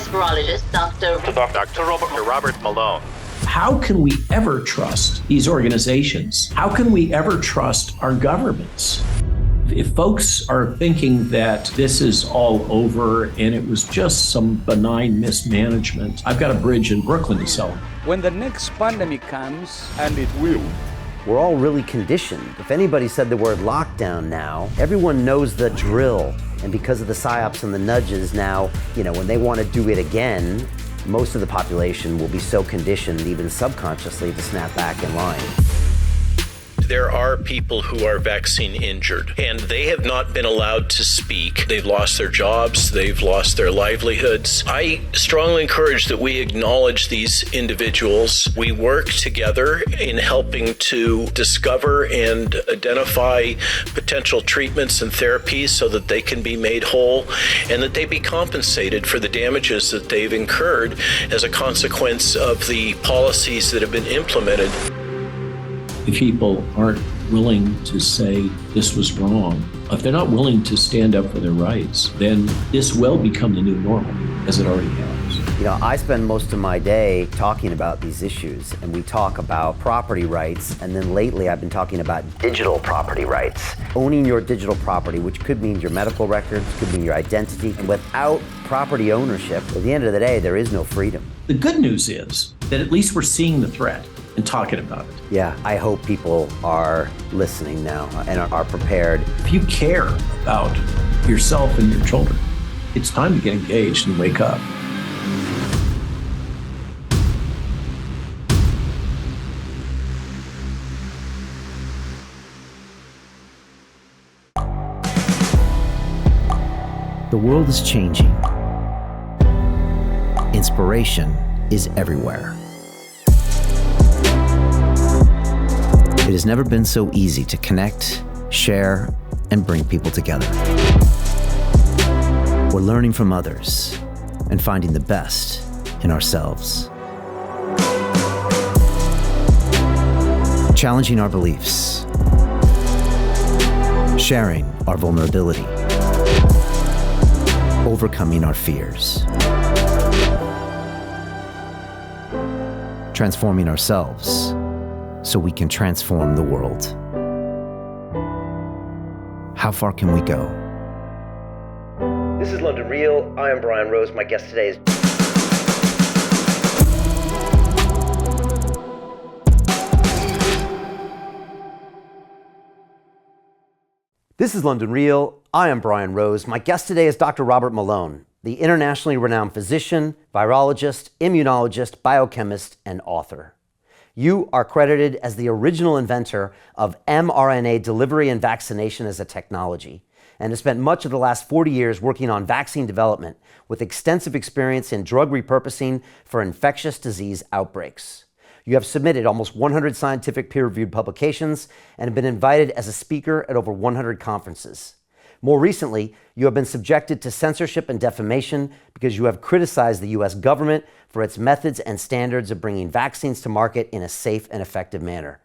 recognized virologist, Dr. Robert Malone. How can we ever trust these organizations? How can we ever trust our governments? If folks are thinking that this is all over and it was just some benign mismanagement, I've got a bridge in Brooklyn to sell. When the next pandemic comes, and it will, we're all really conditioned. If anybody said the word lockdown now, everyone knows the drill. And because of the psyops and the nudges now, when they want to do it again, most of the population will be so conditioned, even subconsciously, to snap back in line. There are people who are vaccine injured, and they have not been allowed to speak. They've lost their jobs, they've lost their livelihoods. I strongly encourage that we acknowledge these individuals. We work together in helping to discover and identify potential treatments and therapies so that they can be made whole and that they be compensated for the damages that they've incurred as a consequence of the policies that have been implemented. If people aren't willing to say this was wrong, if they're not willing to stand up for their rights, then this will become the new normal, as it already has. I spend most of my day talking about these issues, and we talk about property rights, and then lately I've been talking about digital property rights. Owning your digital property, which could mean your medical records, could mean your identity, and without property ownership, at the end of the day, there is no freedom. The good news is that at least we're seeing the threat and talking about it. Yeah, I hope people are listening now and are prepared. If you care about yourself and your children, it's time to get engaged and wake up. The world is changing. Inspiration is everywhere. It has never been so easy to connect, share, and bring people together. We're learning from others and finding the best in ourselves. Challenging our beliefs, sharing our vulnerability, overcoming our fears, transforming ourselves so we can transform the world. How far can we go? This is London Real. I am Brian Rose. My guest today is This is London Real. I am Brian Rose. My guest today is Dr. Robert Malone, the internationally renowned physician, virologist, immunologist, biochemist, and author. You are credited as the original inventor of mRNA delivery and vaccination as a technology, and has spent much of the last 40 years working on vaccine development with extensive experience in drug repurposing for infectious disease outbreaks. You have submitted almost 100 scientific peer-reviewed publications and have been invited as a speaker at over 100 conferences. More recently, you have been subjected to censorship and defamation because you have criticized the U.S. government for its methods and standards of bringing vaccines to market in a safe and effective manner.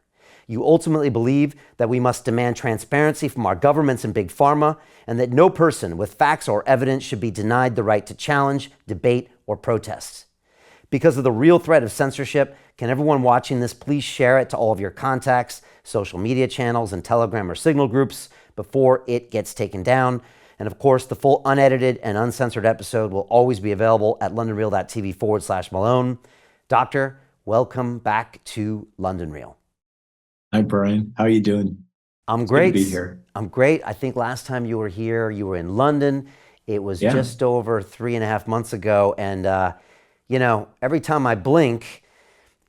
You ultimately believe that we must demand transparency from our governments and big pharma, and that no person with facts or evidence should be denied the right to challenge, debate, or protest. Because of the real threat of censorship, can everyone watching this please share it to all of your contacts, social media channels, and Telegram or Signal groups before it gets taken down. And of course, the full unedited and uncensored episode will always be available at londonreal.tv/Malone. Doctor, welcome back to London Real. Hi, Brian. How are you doing? I'm great. Good to be here. I'm great. I think last time you were here, you were in London. It was just over 3.5 months ago. And, every time I blink,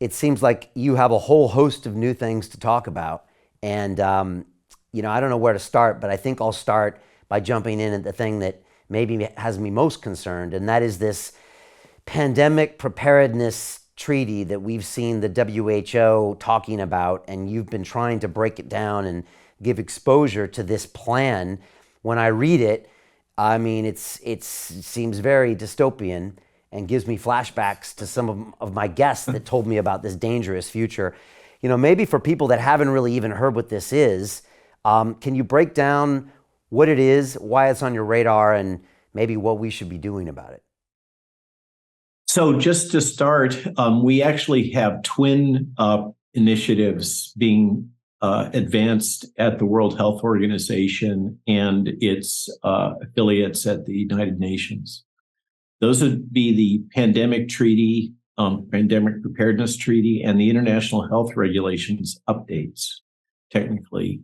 it seems like you have a whole host of new things to talk about. And, I don't know where to start, but I think I'll start by jumping in at the thing that maybe has me most concerned, and that is this pandemic preparedness treaty that we've seen the WHO talking about, and you've been trying to break it down and give exposure to this plan. When I read it, I mean, it seems very dystopian and gives me flashbacks to some of my guests that told me about this dangerous future. Maybe for people that haven't really even heard what this is, can you break down what it is, why it's on your radar, and maybe what we should be doing about it? So just to start, we actually have twin initiatives being advanced at the World Health Organization and its affiliates at the United Nations. Those would be the Pandemic Treaty, Pandemic Preparedness Treaty, and the International Health Regulations updates, technically,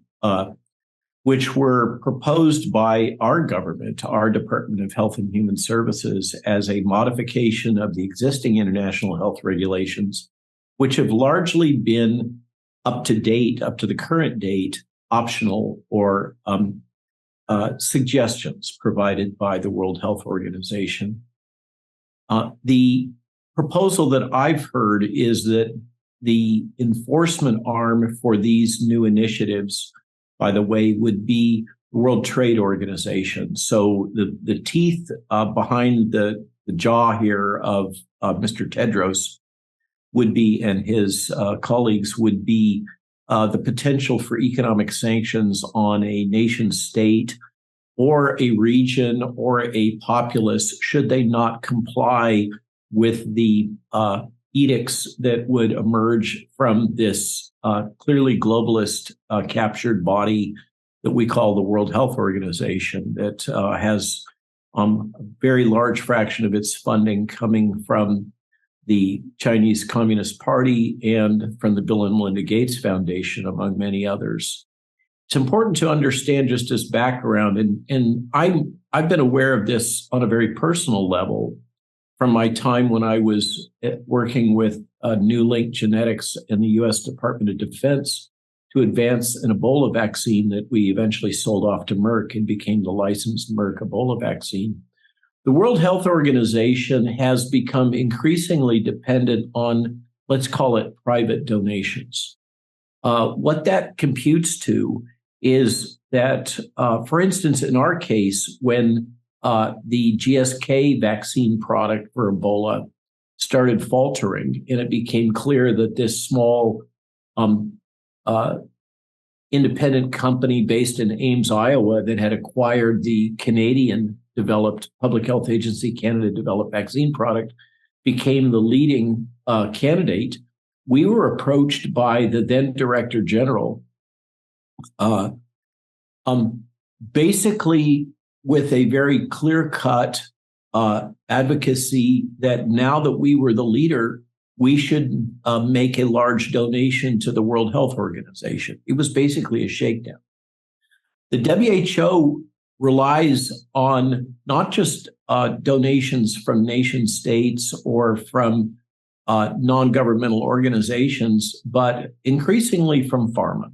which were proposed by our government, our Department of Health and Human Services, as a modification of the existing international health regulations, which have largely been up to date, up to the current date, optional or suggestions provided by the World Health Organization. The proposal that I've heard is that the enforcement arm for these new initiatives, by the way, would be the World Trade Organization. So the teeth behind the jaw here of Mr. Tedros would be, and his colleagues would be, the potential for economic sanctions on a nation state or a region or a populace should they not comply with the edicts that would emerge from this clearly globalist captured body that we call the World Health Organization that has a very large fraction of its funding coming from the Chinese Communist Party and from the Bill and Melinda Gates Foundation, among many others. It's important to understand just as background, and I've been aware of this on a very personal level from my time when I was working with New Link Genetics in the U.S. Department of Defense to advance an Ebola vaccine that we eventually sold off to Merck and became the licensed Merck Ebola vaccine. The World Health Organization has become increasingly dependent on, let's call it, private donations. What that computes to is that, for instance, in our case, when the GSK vaccine product for Ebola started faltering, and it became clear that this small independent company based in Ames, Iowa, that had acquired the Canadian-developed Public Health Agency Canada-developed vaccine product became the leading candidate, we were approached by the then Director General basically with a very clear-cut advocacy that now that we were the leader, we should make a large donation to the World Health Organization. It was basically a shakedown. The WHO relies on not just donations from nation states or from non-governmental organizations, but increasingly from pharma.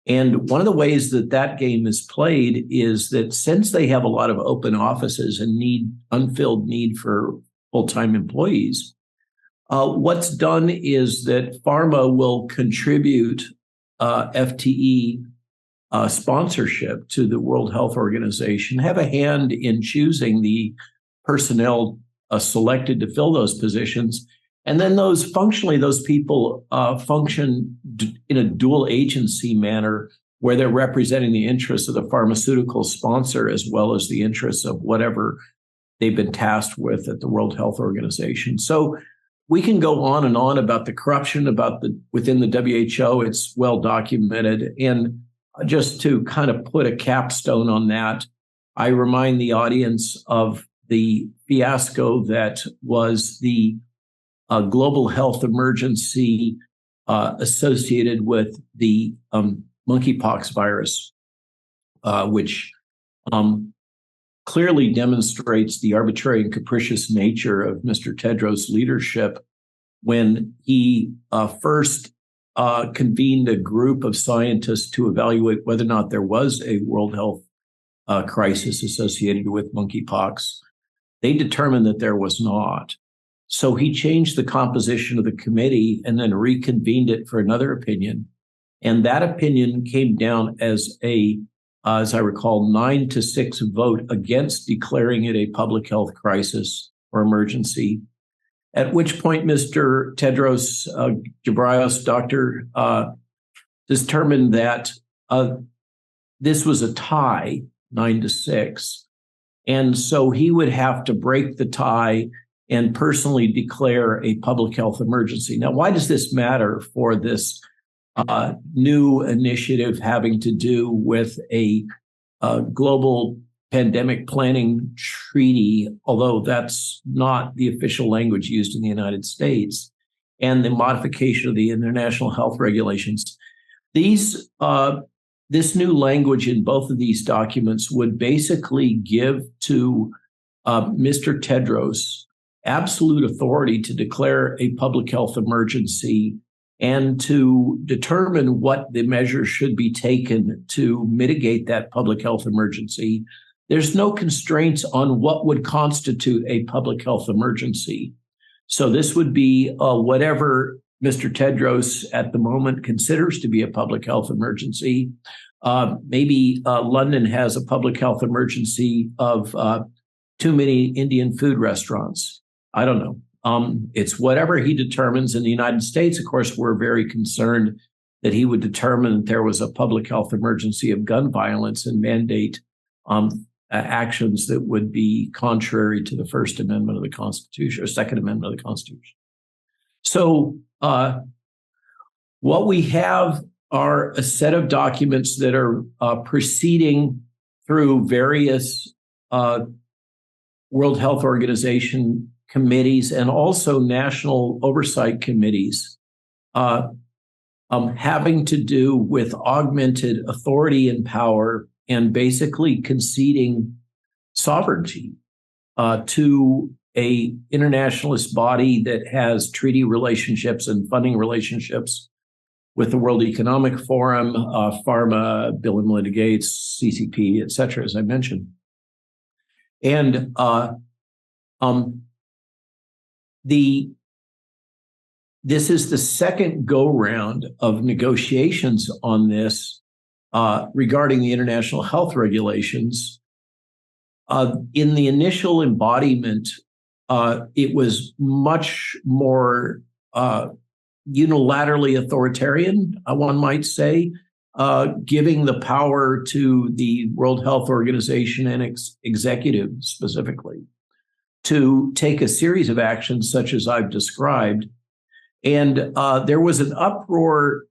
And one of the ways that that game is played is that since they have a lot of open offices and unfilled need for full-time employees, what's done is that pharma will contribute FTE sponsorship to the World Health Organization, have a hand in choosing the personnel selected to fill those positions. And then those people function in a dual agency manner where they're representing the interests of the pharmaceutical sponsor as well as the interests of whatever they've been tasked with at the World Health Organization. So we can go on and on about the corruption within the WHO. It's well documented. And just to kind of put a capstone on that, I remind the audience of the fiasco that was the global health emergency associated with the monkeypox virus, which clearly demonstrates the arbitrary and capricious nature of Mr. Tedros' leadership when he first convened a group of scientists to evaluate whether or not there was a world health crisis associated with monkeypox. They determined that there was not. So he changed the composition of the committee and then reconvened it for another opinion. And that opinion came down as as I recall, 9-6 vote against declaring it a public health crisis or emergency. At which point, Mr. Tedros Ghebreyesus, doctor, determined that this was a tie, 9-6. And so he would have to break the tie and personally declare a public health emergency. Now, why does this matter for this new initiative having to do with a global pandemic planning treaty, although that's not the official language used in the United States, and the modification of the international health regulations? This new language in both of these documents would basically give to Mr. Tedros absolute authority to declare a public health emergency and to determine what the measures should be taken to mitigate that public health emergency. There's no constraints on what would constitute a public health emergency. So this would be whatever Mr. Tedros at the moment considers to be a public health emergency. Maybe London has a public health emergency of too many Indian food restaurants. I don't know. It's whatever he determines. In the United States, of course, we're very concerned that he would determine that there was a public health emergency of gun violence and mandate actions that would be contrary to the First Amendment of the Constitution or Second Amendment of the Constitution. So what we have are a set of documents that are proceeding through various World Health Organization committees and also national oversight committees having to do with augmented authority and power and basically conceding sovereignty to a internationalist body that has treaty relationships and funding relationships with the World Economic Forum, Pharma, Bill and Melinda Gates, CCP, et cetera, as I mentioned. And this is the second go-round of negotiations on this regarding the international health regulations. In the initial embodiment, it was much more unilaterally authoritarian, one might say, giving the power to the World Health Organization and executive specifically to take a series of actions such as I've described. And there was an uproar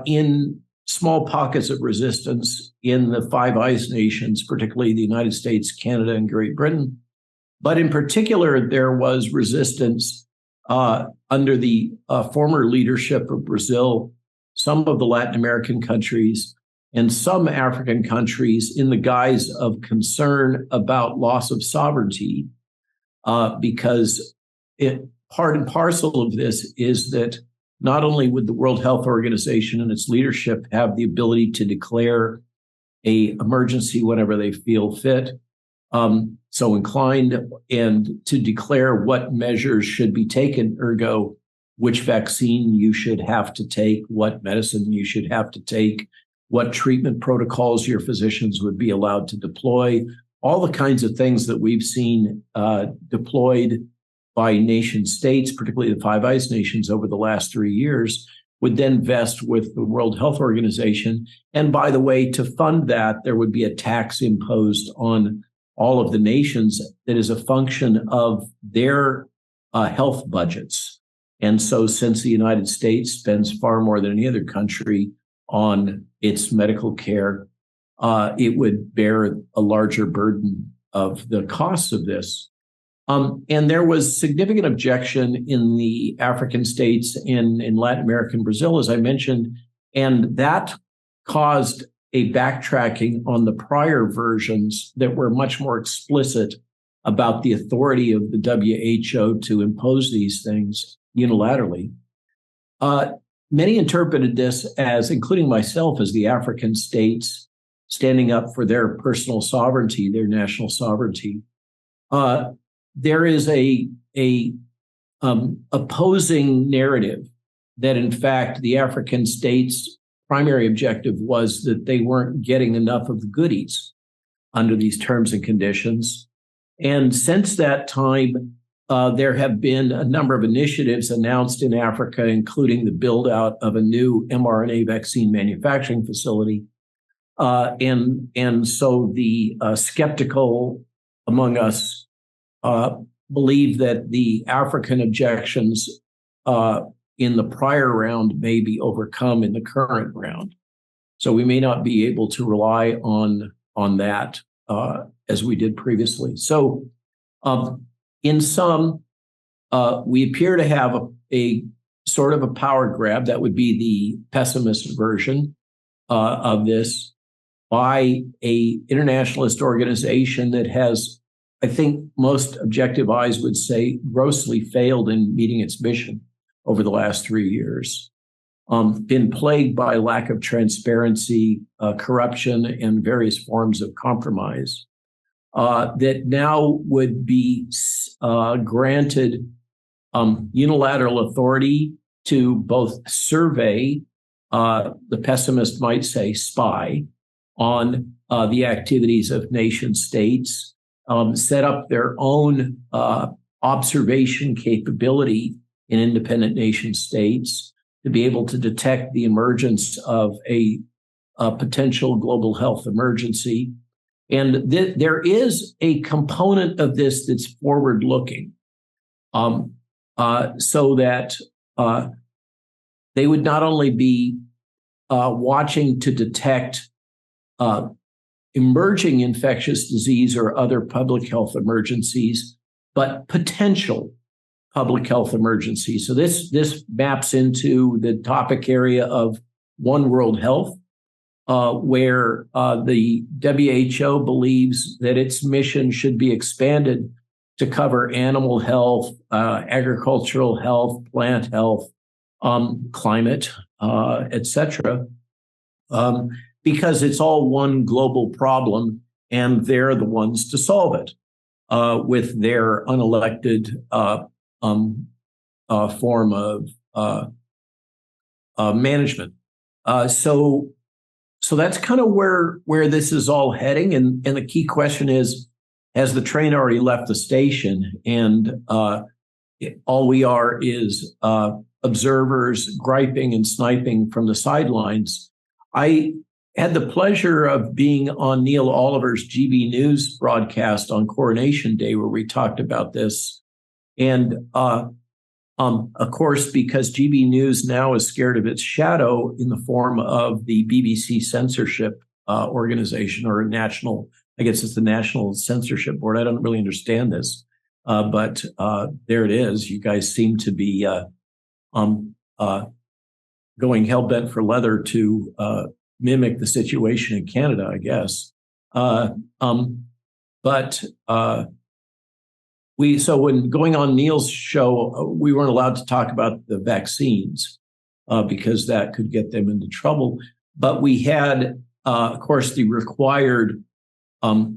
in small pockets of resistance in the Five Eyes nations, particularly the United States, Canada, and Great Britain. But in particular, there was resistance under the former leadership of Brazil, some of the Latin American countries, and some African countries in the guise of concern about loss of sovereignty, because part and parcel of this is that not only would the World Health Organization and its leadership have the ability to declare an emergency whenever they feel fit, so inclined, and to declare what measures should be taken, ergo, which vaccine you should have to take, what medicine you should have to take, what treatment protocols your physicians would be allowed to deploy, all the kinds of things that we've seen deployed by nation states, particularly the Five Eyes nations over the last 3 years, would then vest with the World Health Organization. And by the way, to fund that, there would be a tax imposed on all of the nations that is a function of their health budgets. And so since the United States spends far more than any other country on its medical care, it would bear a larger burden of the costs of this. And there was significant objection in the African states, in Latin America and Brazil, as I mentioned, and that caused a backtracking on the prior versions that were much more explicit about the authority of the WHO to impose these things unilaterally. Many interpreted this as, including myself, as the African states standing up for their personal sovereignty, their national sovereignty. There is a opposing narrative that, in fact, the African states' primary objective was that they weren't getting enough of the goodies under these terms and conditions. And since that time, there have been a number of initiatives announced in Africa, including the build out of a new mRNA vaccine manufacturing facility. And so the skeptical among us believe that the African objections in the prior round may be overcome in the current round. So we may not be able to rely on that as we did previously. So in sum, we appear to have a sort of a power grab. That would be the pessimist version of this by a internationalist organization that has, I think most objective eyes would say, grossly failed in meeting its mission over the last 3 years. Been plagued by lack of transparency, corruption, and various forms of compromise, that now would be granted unilateral authority to both survey, the pessimist might say spy, on the activities of nation states, set up their own observation capability in independent nation states, to be able to detect the emergence of a potential global health emergency. And there is a component of this that's forward-looking, so that they would not only be watching to detect emerging infectious disease or other public health emergencies, but potential public health emergency. So this maps into the topic area of One World Health, where the WHO believes that its mission should be expanded to cover animal health, agricultural health, plant health, climate, etc., because it's all one global problem, and they're the ones to solve it with their unelected form of management. So that's kind of where this is all heading. And the key question is, has the train already left the station? And all we are is observers griping and sniping from the sidelines. I had the pleasure of being on Neil Oliver's GB News broadcast on Coronation Day, where we talked about this. And of course, because GB News now is scared of its shadow in the form of the BBC censorship organization, or national, I guess it's the National Censorship Board. I don't really understand this, but there it is. You guys seem to be going hell-bent for leather to mimic the situation in Canada, I guess. So when going on Neil's show, we weren't allowed to talk about the vaccines because that could get them into trouble. But we had, of course, the required, I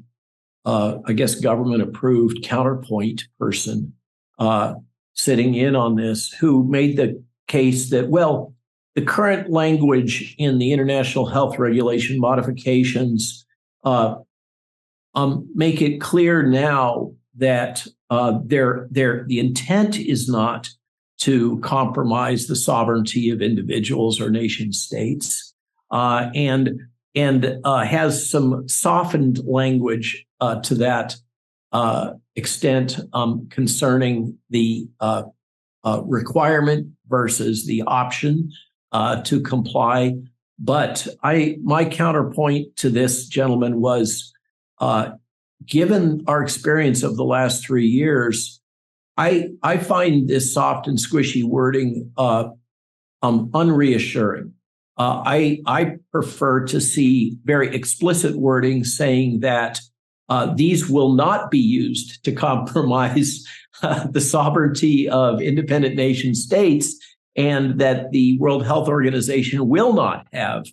guess, government-approved counterpoint person sitting in on this, who made the case that, well, the current language in the international health regulation modifications make it clear now that the intent is not to compromise the sovereignty of individuals or nation states, and has some softened language to that extent concerning the requirement versus the option to comply. But my counterpoint to this gentleman was, given our experience of the last 3 years, I find this soft and squishy wording unreassuring. I prefer to see very explicit wording saying that these will not be used to compromise the sovereignty of independent nation states, and that the World Health Organization will not have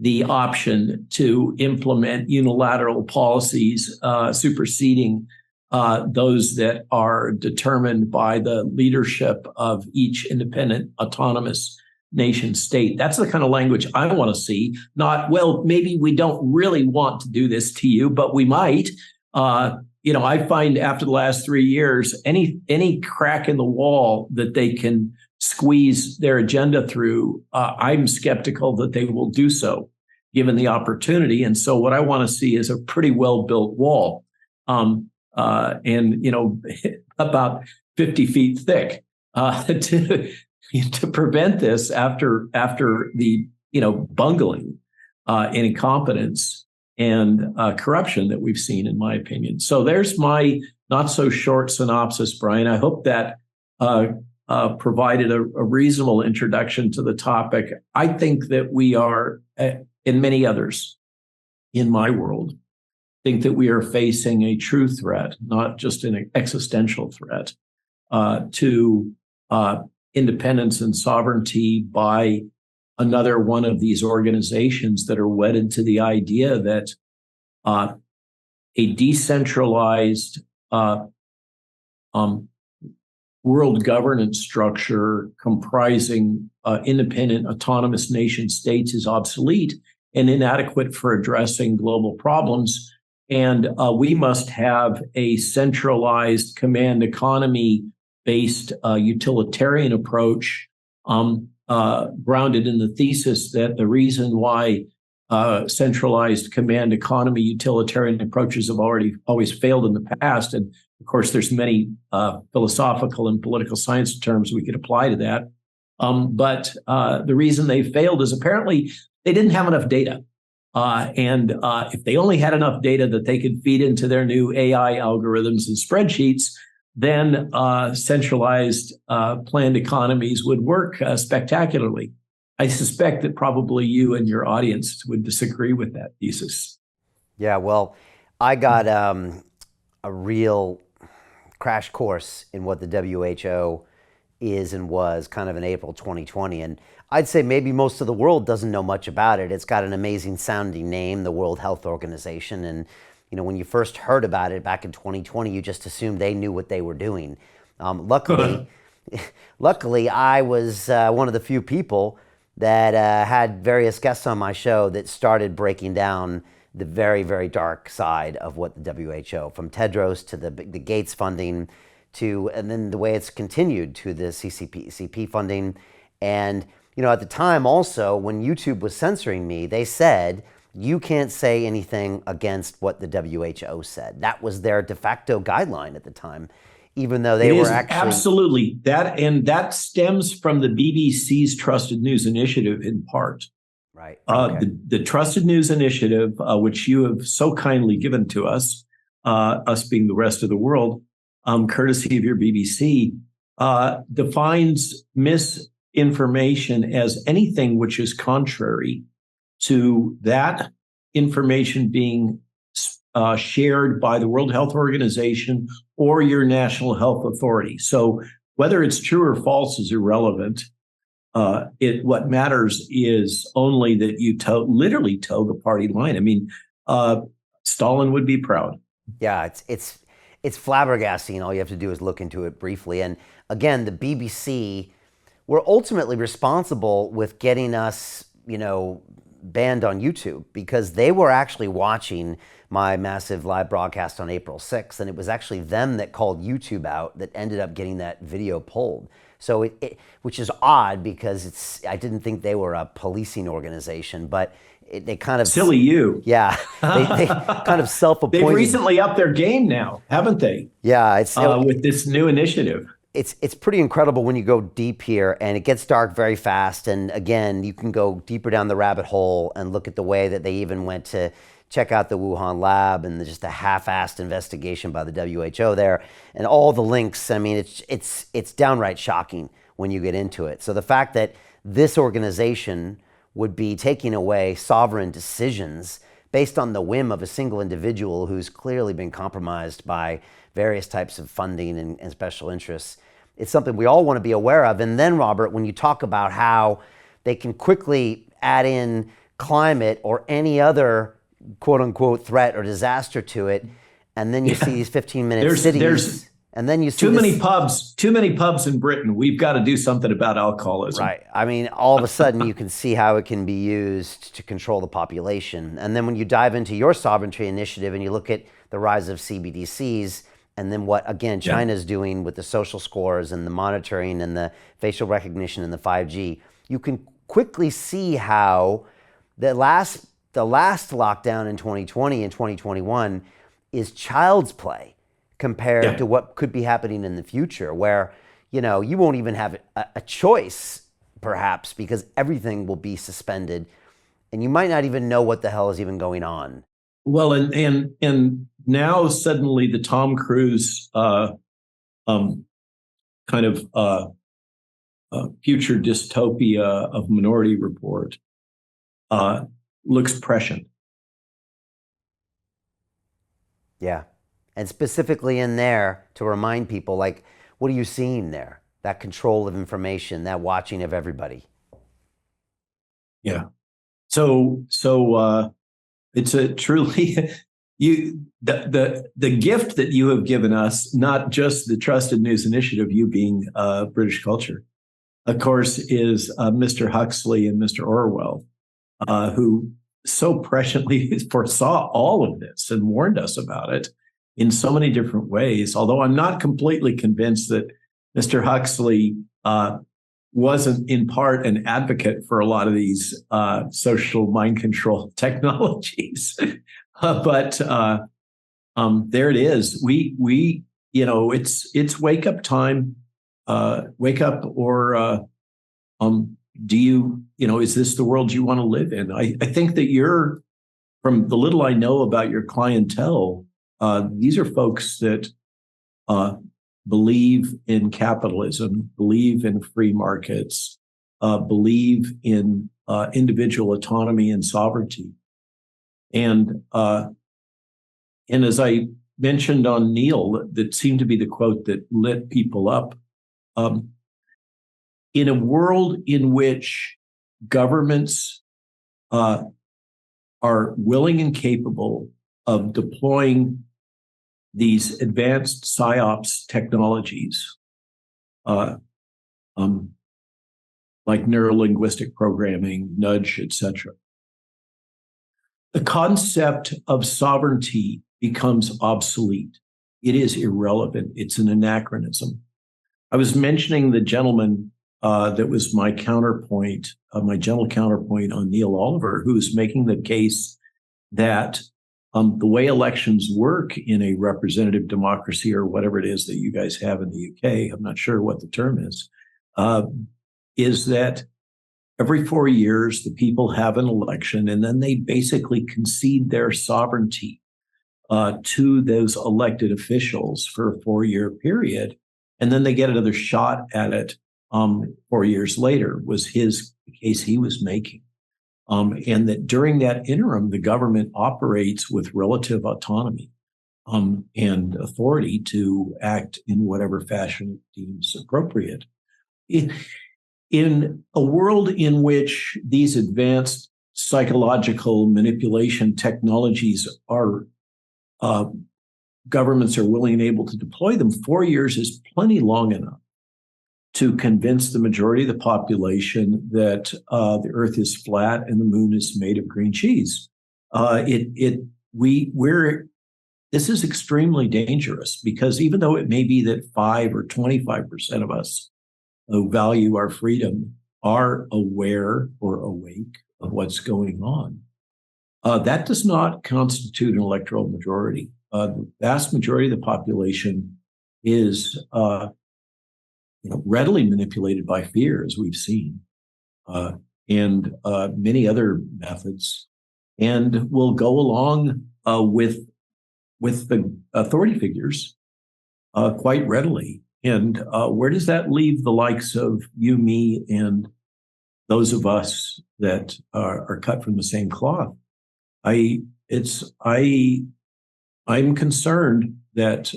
the option to implement unilateral policies superseding those that are determined by the leadership of each independent autonomous nation state. That's the kind of language I want to see. Not, well, maybe we don't really want to do this to you, but we might. I find after the last 3 years, any crack in the wall that they can squeeze their agenda through, I'm skeptical that they will do so, given the opportunity. And so what I want to see is a pretty well-built wall. about 50 feet thick to prevent this after the bungling and incompetence and corruption that we've seen, in my opinion. So there's my not so short synopsis, Brian. I hope that provided a reasonable introduction to the topic. I think that we are, and many others in my world, think that we are facing a true threat, not just an existential threat, to independence and sovereignty by another one of these organizations that are wedded to the idea that a decentralized world governance structure comprising independent autonomous nation states is obsolete and inadequate for addressing global problems. And we must have a centralized command economy based utilitarian approach grounded in the thesis that the reason why centralized command economy utilitarian approaches have always failed in the past. And of course, there's many philosophical and political science terms we could apply to that. But the reason they failed is apparently they didn't have enough data. And if they only had enough data that they could feed into their new AI algorithms and spreadsheets, then centralized planned economies would work spectacularly. I suspect that probably you and your audience would disagree with that thesis. Yeah, well, I got a real crash course in what the WHO is and was kind of in April 2020. And I'd say maybe most of the world doesn't know much about it. It's got an amazing sounding name, the World Health Organization. And when you first heard about it back in 2020, you just assumed they knew what they were doing. Luckily, I was one of the few people that had various guests on my show that started breaking down the very, very dark side of what the WHO, from Tedros to the Gates funding and then the way it's continued to the CCP funding. And, at the time also, when YouTube was censoring me, they said, you can't say anything against what the WHO said. That was their de facto guideline at the time, even though they were actually... Absolutely. That stems from the BBC's Trusted News Initiative in part. Right. Okay. The Trusted News Initiative, which you have so kindly given to us being the rest of the world, courtesy of your BBC, defines misinformation as anything which is contrary to that information being shared by the World Health Organization or your national health authority. So whether it's true or false is irrelevant. What matters is only that you literally toe the party line. I mean, Stalin would be proud. Yeah, it's flabbergasting. All you have to do is look into it briefly. And again, the BBC were ultimately responsible with getting us, banned on YouTube, because they were actually watching my massive live broadcast on April 6th. And it was actually them that called YouTube out that ended up getting that video pulled. So which is odd, because I didn't think they were a policing organization, but they kind of... Silly you. Yeah. They kind of self-appointed. They've recently upped their game now, haven't they? Yeah. With this new initiative. It's pretty incredible when you go deep here, and it gets dark very fast. And again, you can go deeper down the rabbit hole and look at the way that they even went to check out the Wuhan lab and just a half-assed investigation by the WHO there, and all the links. I mean, it's downright shocking when you get into it. So the fact that this organization would be taking away sovereign decisions based on the whim of a single individual who's clearly been compromised by various types of funding and special interests, it's something we all want to be aware of. And then, Robert, when you talk about how they can quickly add in climate or any other quote unquote threat or disaster to it, and then you see these 15-minute cities, and then you see too many pubs in Britain. We've got to do something about alcoholism. Right. I mean, all of a sudden you can see how it can be used to control the population. And then when you dive into your sovereignty initiative and you look at the rise of CBDCs, and then what, again, China's doing with the social scores and the monitoring and the facial recognition and the 5G, you can quickly see how the last lockdown in 2020 and 2021 is child's play compared to what could be happening in the future, where, you know, you won't even have a choice, perhaps, because everything will be suspended and you might not even know what the hell is even going on. Well, and now suddenly the Tom Cruise kind of future dystopia of Minority Report looks prescient. Yeah. And specifically in there to remind people, like, what are you seeing there? That control of information, that watching of everybody. Yeah. So it's a truly the gift that you have given us, not just the Trusted News Initiative, you being British culture, of course, is Mr. Huxley and Mr. Orwell, who so presciently foresaw all of this and warned us about it in so many different ways. Although I'm not completely convinced that Mr. Huxley wasn't in part an advocate for a lot of these social mind control technologies. But there it is. We it's wake up time. Wake up, or do you is this the world you want to live in? I think that you're, from the little I know about your clientele, these are folks that believe in capitalism, believe in free markets, believe in individual autonomy and sovereignty. And as I mentioned on Neil, that seemed to be the quote that lit people up. In a world in which governments are willing and capable of deploying these advanced psyops technologies, like neurolinguistic programming, nudge, etc., the concept of sovereignty becomes obsolete. It is irrelevant. It's an anachronism. I was mentioning the gentleman that was my counterpoint, my gentle counterpoint on Neil Oliver, who's making the case that the way elections work in a representative democracy, or whatever it is that you guys have in the UK, I'm not sure what the term is that every 4 years, the people have an election, and then they basically concede their sovereignty to those elected officials for a 4-year period. And then they get another shot at it 4 years later, was the case he was making. And that during that interim, the government operates with relative autonomy and authority to act in whatever fashion it deems appropriate. In a world in which these advanced psychological manipulation technologies are governments are willing and able to deploy them, 4 years is plenty long enough to convince the majority of the population that the Earth is flat and the moon is made of green cheese. This is extremely dangerous, because even though it may be that 5 or 25% of us who value our freedom are aware or awake of what's going on, that does not constitute an electoral majority. The vast majority of the population is readily manipulated by fear, as we've seen, and many other methods, and will go along with the authority figures quite readily. And where does that leave the likes of you, me, and those of us that are cut from the same cloth? I'm concerned that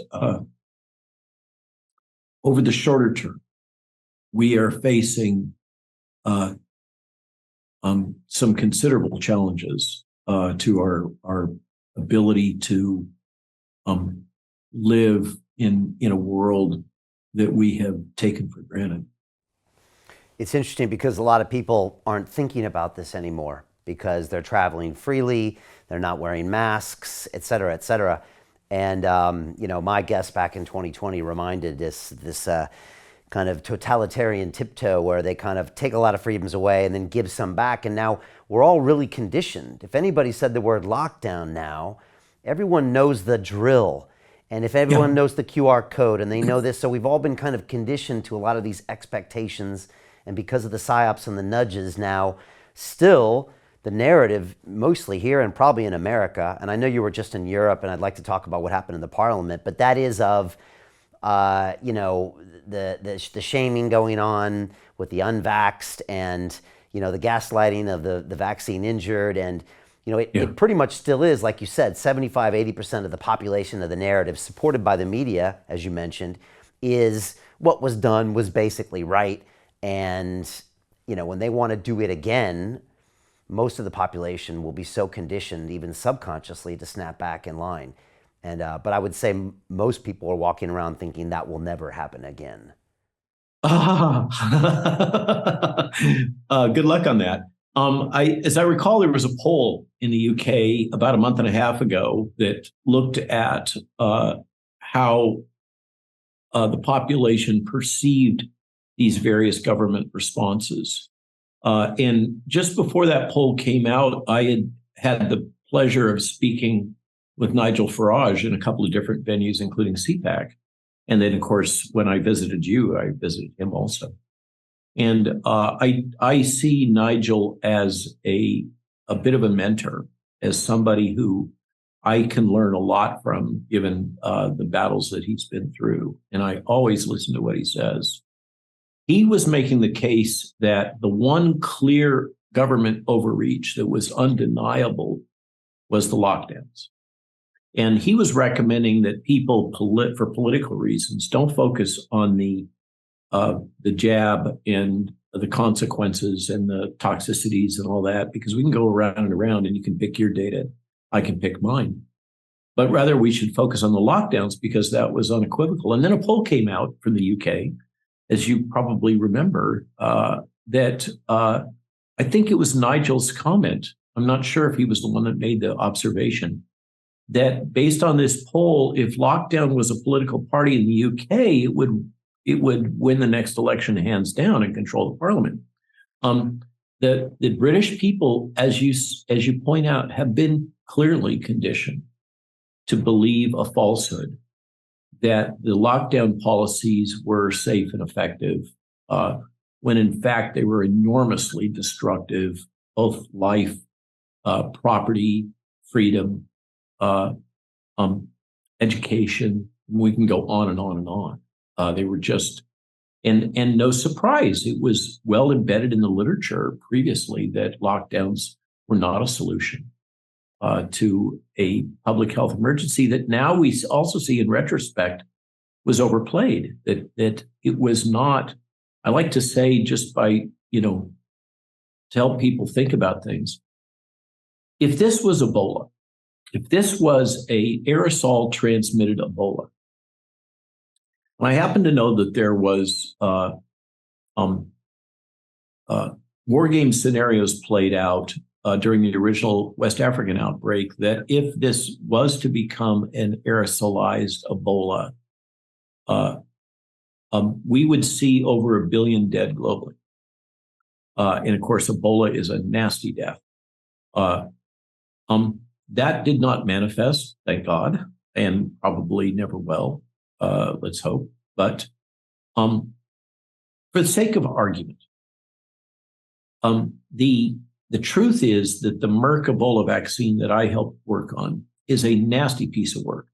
over the shorter term, we are facing some considerable challenges to our ability to live in a world that we have taken for granted. It's interesting because a lot of people aren't thinking about this anymore because they're traveling freely, they're not wearing masks, et cetera, et cetera. And, my guest back in 2020 reminded this kind of totalitarian tiptoe where they kind of take a lot of freedoms away and then give some back. And now we're all really conditioned. If anybody said the word lockdown now, everyone knows the drill. And if everyone knows the QR code and they know this, so we've all been kind of conditioned to a lot of these expectations. And because of the psyops and the nudges now, still the narrative, mostly here and probably in America, and I know you were just in Europe, and I'd like to talk about what happened in the parliament, but that is of, the shaming going on with the unvaxxed and, the gaslighting of the vaccine injured. And, it pretty much still is, like you said, 75, 80% of the population of the narrative supported by the media, as you mentioned, is what was done was basically right. And, when they want to do it again, most of the population will be so conditioned, even subconsciously, to snap back in line. And but I would say most people are walking around thinking that will never happen again. Good luck on that. As I recall, there was a poll in the UK about a month and a half ago that looked at how the population perceived these various government responses. And just before that poll came out, I had the pleasure of speaking with Nigel Farage in a couple of different venues, including CPAC. And then, of course, when I visited you, I visited him also. And I see Nigel as a bit of a mentor, as somebody who I can learn a lot from, given the battles that he's been through. And I always listen to what he says. He was making the case that the one clear government overreach that was undeniable was the lockdowns. And he was recommending that people, for political reasons, don't focus on the jab and the consequences and the toxicities and all that, because we can go around and around and you can pick your data, I can pick mine. But rather, we should focus on the lockdowns because that was unequivocal. And then a poll came out from the UK, as you probably remember, that I think it was Nigel's comment. I'm not sure if he was the one that made the observation that based on this poll, if lockdown was a political party in the UK, it would win the next election hands down and control the parliament. The British people, as you point out, have been clearly conditioned to believe a falsehood that the lockdown policies were safe and effective, when in fact they were enormously destructive, both life, property, freedom, education. We can go on and on and on. They were just, and no surprise, it was well embedded in the literature previously that lockdowns were not a solution to a public health emergency that now we also see in retrospect was overplayed, that it was not, I like to say, just by, to help people think about things. If this was Ebola, if this was a aerosol transmitted Ebola, and I happen to know that there was war game scenarios played out during the original West African outbreak, that if this was to become an aerosolized Ebola, we would see over 1 billion dead globally. And of course, Ebola is a nasty death. That did not manifest, thank God, and probably never will. Let's hope. But for the sake of argument, the truth is that the Merck Ebola vaccine that I helped work on is a nasty piece of work.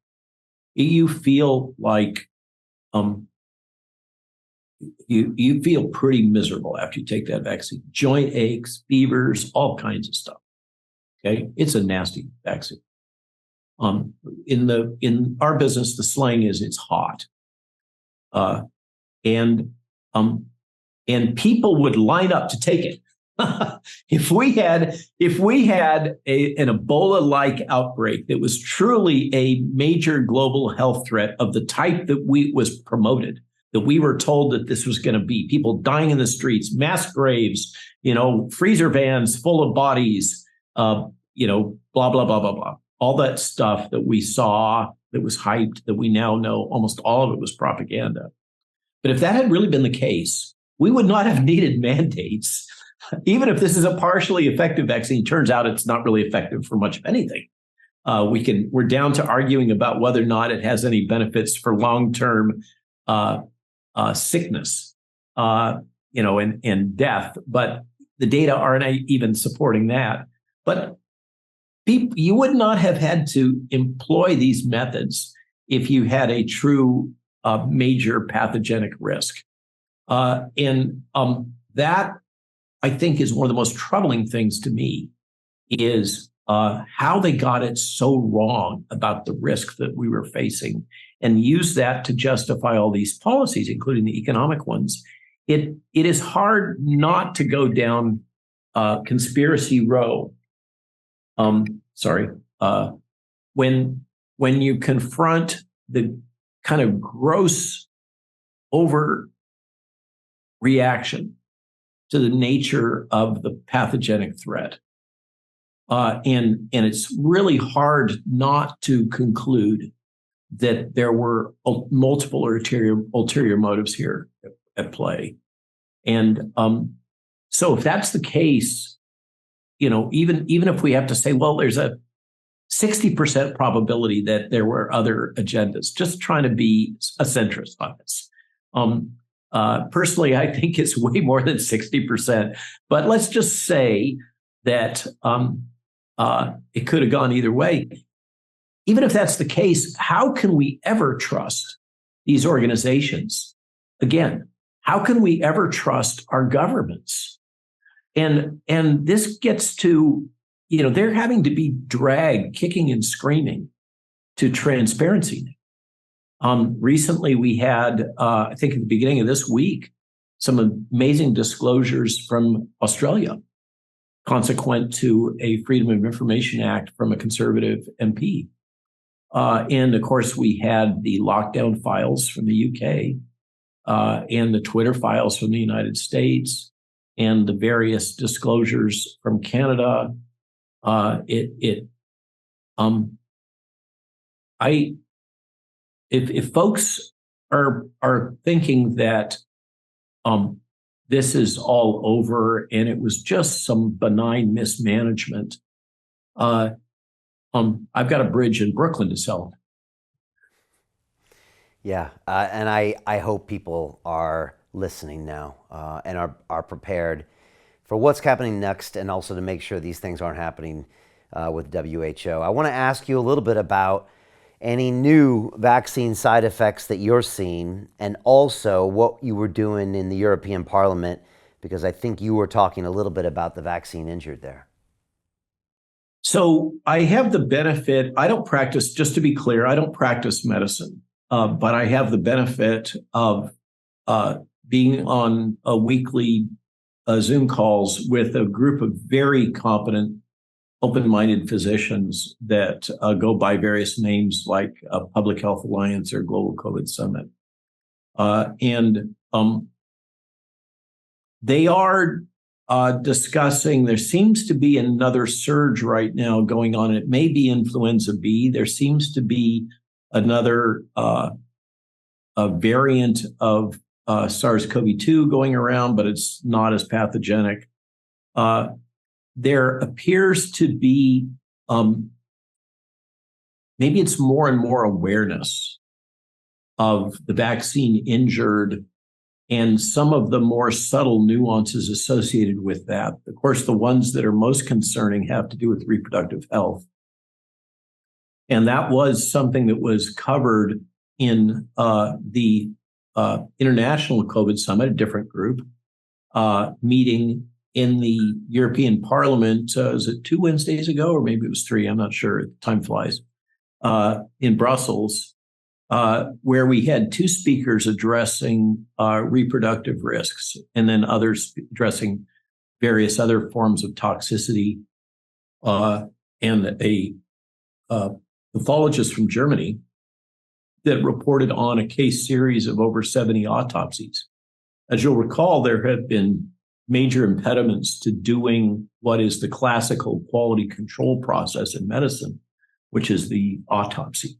You feel like you feel pretty miserable after you take that vaccine. Joint aches, fevers, all kinds of stuff. Okay, it's a nasty vaccine. In our business, the slang is it's hot, and people would line up to take it. If we had an Ebola-like outbreak that was truly a major global health threat of the type that was promoted, that we were told that this was going to be, people dying in the streets, mass graves, freezer vans full of bodies, blah, blah, blah, blah, blah. All that stuff that we saw that was hyped, that we now know almost all of it was propaganda. But if that had really been the case, we would not have needed mandates. Even if this is a partially effective vaccine, turns out it's not really effective for much of anything. We're down to arguing about whether or not it has any benefits for long-term sickness, and death. But the data aren't even supporting that. But you would not have had to employ these methods if you had a true major pathogenic risk. That, I think, is one of the most troubling things to me, is how they got it so wrong about the risk that we were facing and use that to justify all these policies, including the economic ones. It is hard not to go down conspiracy row. When you confront the kind of gross overreaction to the nature of the pathogenic threat. And it's really hard not to conclude that there were multiple ulterior motives here at play. And so if that's the case, even if we have to say, well, there's a 60% probability that there were other agendas, just trying to be a centrist on this. Personally, I think it's way more than 60%, but let's just say that it could have gone either way. Even if that's the case, how can we ever trust these organizations? Again, how can we ever trust our governments? And this gets to, they're having to be dragged kicking and screaming to transparency. Recently, we had, I think at the beginning of this week, some amazing disclosures from Australia, consequent to a Freedom of Information Act from a conservative MP. And of course, we had the lockdown files from the UK and the Twitter files from the United States and the various disclosures from Canada. If folks are thinking that this is all over and it was just some benign mismanagement, I've got a bridge in Brooklyn to sell. Yeah, and I hope people are listening now and are prepared for what's happening next, and also to make sure these things aren't happening with WHO. I want to ask you a little bit about any new vaccine side effects that you're seeing, and also what you were doing in the European Parliament, because I think you were talking a little bit about the vaccine injured there. So I have the benefit, I don't practice, just to be clear, I don't practice medicine, but I have the benefit of being on a weekly Zoom calls with a group of very competent, open-minded physicians that go by various names like Public Health Alliance or Global COVID Summit. And they are discussing, there seems to be another surge right now going on. It may be influenza B. There seems to be another a variant of SARS-CoV-2 going around, but it's not as pathogenic. There appears to be, maybe it's more and more awareness of the vaccine injured and some of the more subtle nuances associated with that. Of course, the ones that are most concerning have to do with reproductive health. And that was something that was covered in the International COVID Summit, a different group, meeting in the European Parliament, was it 2 Wednesdays ago, or maybe it was 3, I'm not sure, time flies, in Brussels, where we had 2 speakers addressing reproductive risks, and then others addressing various other forms of toxicity, and a pathologist from Germany that reported on a case series of over 70 autopsies. As you'll recall, there have been major impediments to doing what is the classical quality control process in medicine, which is the autopsy.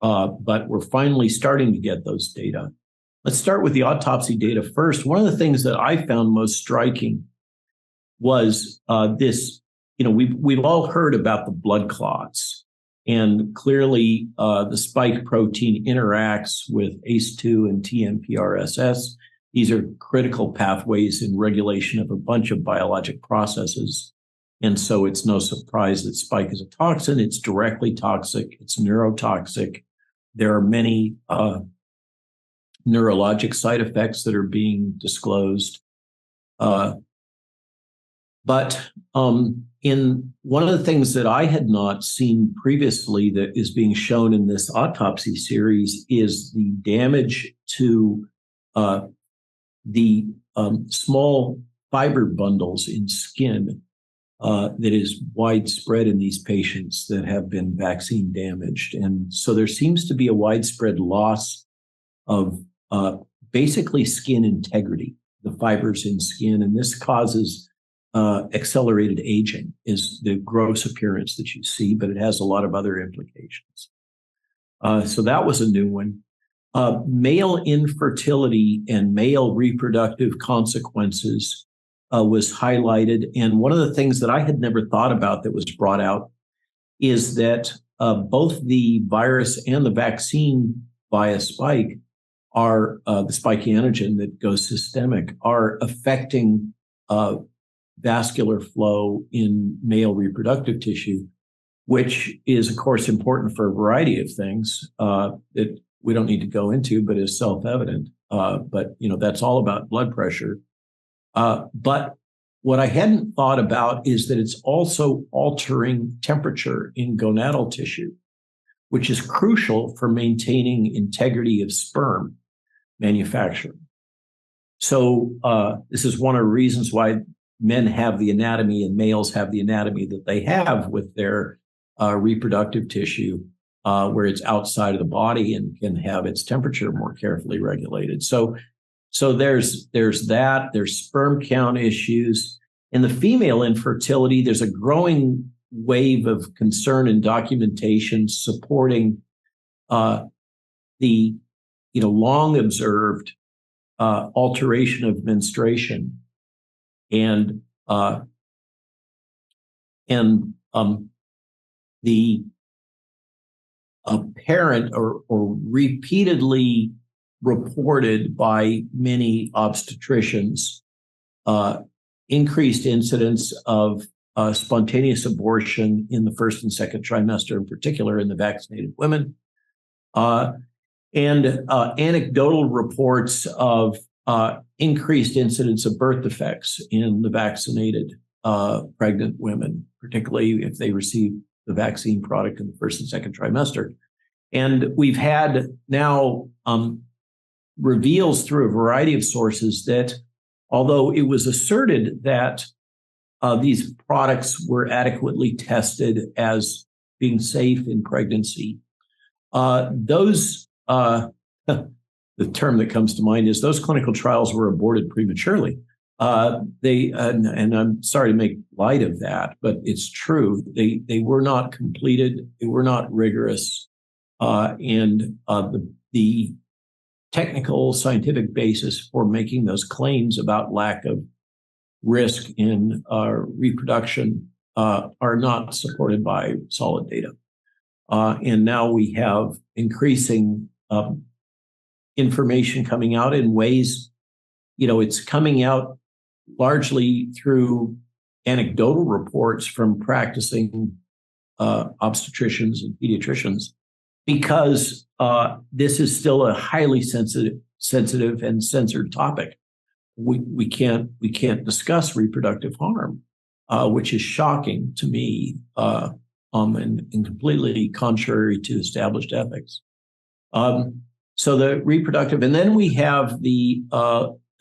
But we're finally starting to get those data. Let's start with the autopsy data first. One of the things that I found most striking was this, we've all heard about the blood clots And clearly, the spike protein interacts with ACE2 and TMPRSS. These are critical pathways in regulation of a bunch of biologic processes. And so it's no surprise that spike is a toxin. It's directly toxic. It's neurotoxic. There are many neurologic side effects that are being disclosed. But in one of the things that I had not seen previously that is being shown in this autopsy series is the damage to the small fiber bundles in skin that is widespread in these patients that have been vaccine damaged. And so there seems to be a widespread loss of basically skin integrity, the fibers in skin. And this causes accelerated aging is the gross appearance that you see, but it has a lot of other implications. So that was a new one. Male infertility and male reproductive consequences was highlighted. And one of the things that I had never thought about that was brought out is that both the virus and the vaccine via spike are, the spike antigen that goes systemic, are affecting vascular flow in male reproductive tissue, which is, of course, important for a variety of things that we don't need to go into, but is self-evident. But, that's all about blood pressure. But what I hadn't thought about is that it's also altering temperature in gonadal tissue, which is crucial for maintaining integrity of sperm manufacturing. So this is one of the reasons why men have the anatomy and males have the anatomy that they have with their reproductive tissue, where it's outside of the body and can have its temperature more carefully regulated. So there's that. There's sperm count issues. In the female infertility, there's a growing wave of concern and documentation supporting the long observed alteration of menstruation and the apparent or repeatedly reported by many obstetricians increased incidence of spontaneous abortion in the first and second trimester, in particular in the vaccinated women, and anecdotal reports of increased incidence of birth defects in the vaccinated pregnant women, particularly if they receive the vaccine product in the first and second trimester. And we've had now reveals through a variety of sources that although it was asserted that these products were adequately tested as being safe in pregnancy, those the term that comes to mind is those clinical trials were aborted prematurely. And I'm sorry to make light of that, but it's true. They were not completed. They were not rigorous. And the technical scientific basis for making those claims about lack of risk in reproduction are not supported by solid data. And now we have increasing information coming out in ways, it's coming out largely through anecdotal reports from practicing obstetricians and pediatricians, because this is still a highly sensitive and censored topic. We can't discuss reproductive harm, which is shocking to me and completely contrary to established ethics. So the reproductive, and then we have the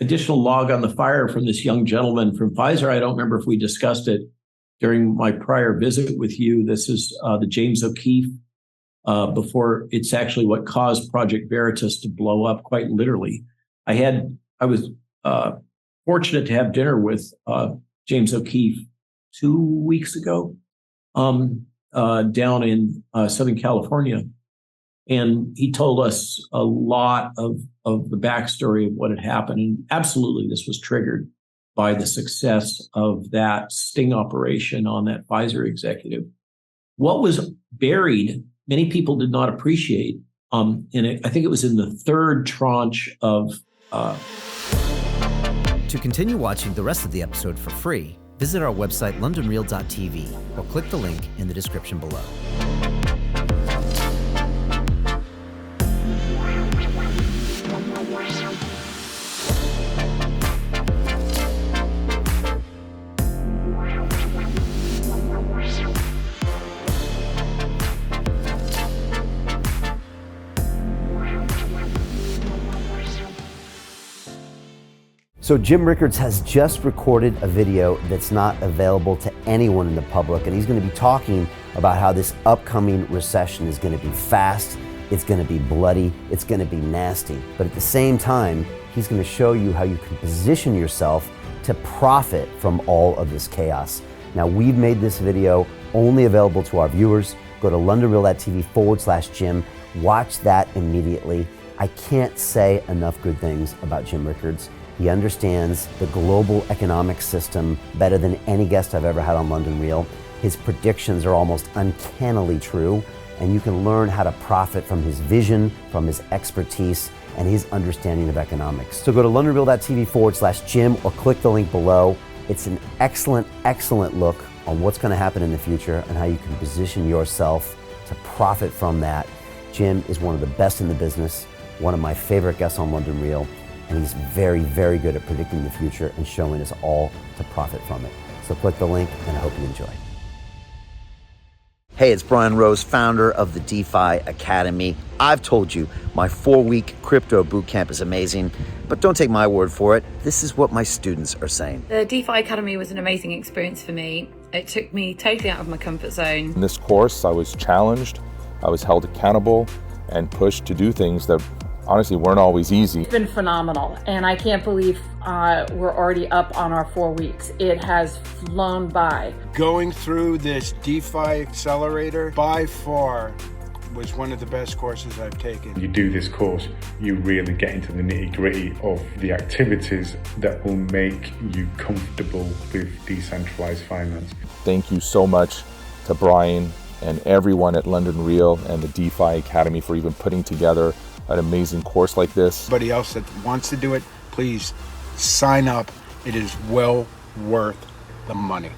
additional log on the fire from this young gentleman from Pfizer. I don't remember if we discussed it during my prior visit with you. This is the James O'Keefe, before it's actually what caused Project Veritas to blow up, quite literally. I was fortunate to have dinner with James O'Keefe 2 weeks ago down in Southern California. And he told us a lot of the backstory of what had happened. And absolutely, this was triggered by the success of that sting operation on that Pfizer executive. What was buried, many people did not appreciate. I think it was in the third tranche of. To continue watching the rest of the episode for free, visit our website londonreal.tv or click the link in the description below. So Jim Rickards has just recorded a video that's not available to anyone in the public, and he's going to be talking about how this upcoming recession is going to be fast, it's going to be bloody, it's going to be nasty. But at the same time, he's going to show you how you can position yourself to profit from all of this chaos. Now, we've made this video only available to our viewers. Go to londonreal.tv/Jim, watch that immediately. I can't say enough good things about Jim Rickards. He understands the global economic system better than any guest I've ever had on London Real. His predictions are almost uncannily true, and you can learn how to profit from his vision, from his expertise, and his understanding of economics. So go to londonreal.tv/Jim or click the link below. It's an excellent, excellent look on what's going to happen in the future and how you can position yourself to profit from that. Jim is one of the best in the business, one of my favorite guests on London Real, and he's very, very good at predicting the future and showing us all to profit from it. So click the link, and I hope you enjoy. Hey, it's Brian Rose, founder of the DeFi Academy. I've told you my 4-week crypto bootcamp is amazing, but don't take my word for it. This is what my students are saying. The DeFi Academy was an amazing experience for me. It took me totally out of my comfort zone. In this course, I was challenged, I was held accountable, and pushed to do things that honestly weren't always easy. It's been phenomenal, and I can't believe we're already up on our 4 weeks. It has flown by. Going through this DeFi accelerator by far was one of the best courses I've taken. You do this course, you really get into the nitty-gritty of the activities that will make you comfortable with decentralized finance. Thank you so much to Brian and everyone at London Real and the DeFi Academy for even putting together an amazing course like this. Anybody else that wants to do it, please sign up. It is well worth the money.